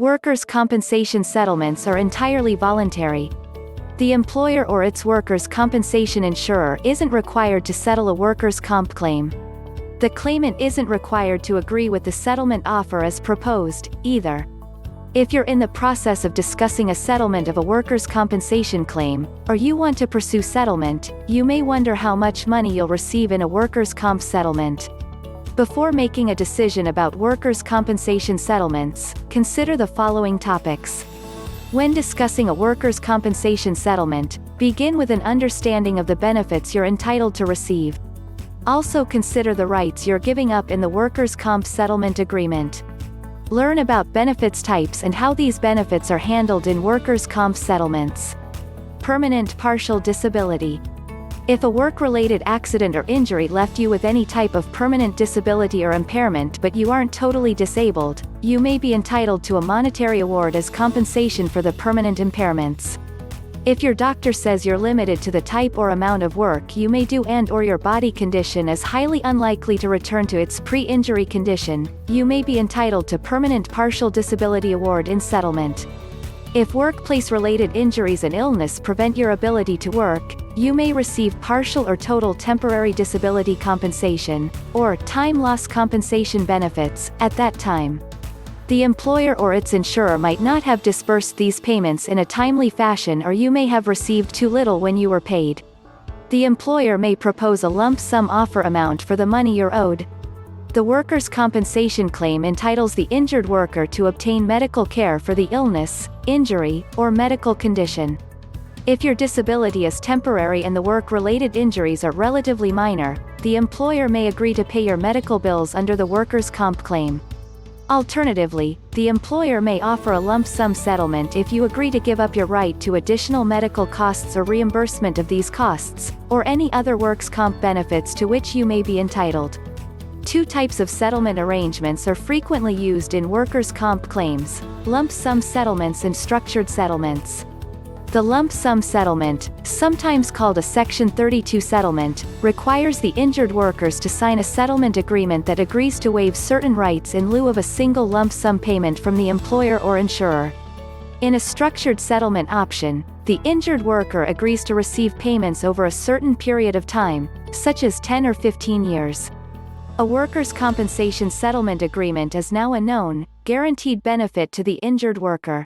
Workers' compensation settlements are entirely voluntary. The employer or its workers' compensation insurer isn't required to settle a workers' comp claim. The claimant isn't required to agree with the settlement offer as proposed, either. If you're in the process of discussing a settlement of a workers' compensation claim, or you want to pursue settlement, you may wonder how much money you'll receive in a workers' comp settlement. Before making a decision about workers' compensation settlements, consider the following topics. When discussing a workers' compensation settlement, begin with an understanding of the benefits you're entitled to receive. Also consider the rights you're giving up in the workers' comp settlement agreement. Learn about benefits types and how these benefits are handled in workers' comp settlements. Permanent partial disability. If a work-related accident or injury left you with any type of permanent disability or impairment but you aren't totally disabled, you may be entitled to a monetary award as compensation for the permanent impairments. If your doctor says you're limited to the type or amount of work you may do and/or your body condition is highly unlikely to return to its pre-injury condition, you may be entitled to permanent partial disability award in settlement. If workplace-related injuries and illness prevent your ability to work, you may receive partial or total temporary disability compensation, or time loss compensation benefits, at that time. The employer or its insurer might not have disbursed these payments in a timely fashion or you may have received too little when you were paid. The employer may propose a lump sum offer amount for the money you're owed. The workers' compensation claim entitles the injured worker to obtain medical care for the illness, injury, or medical condition. If your disability is temporary and the work-related injuries are relatively minor, the employer may agree to pay your medical bills under the workers' comp claim. Alternatively, the employer may offer a lump sum settlement if you agree to give up your right to additional medical costs or reimbursement of these costs, or any other works comp benefits to which you may be entitled. Two types of settlement arrangements are frequently used in workers' comp claims: lump sum settlements and structured settlements. The lump sum settlement, sometimes called a Section 32 settlement, requires the injured workers to sign a settlement agreement that agrees to waive certain rights in lieu of a single lump sum payment from the employer or insurer. In a structured settlement option, the injured worker agrees to receive payments over a certain period of time, such as 10 or 15 years. A workers' compensation settlement agreement is now a known, guaranteed benefit to the injured worker.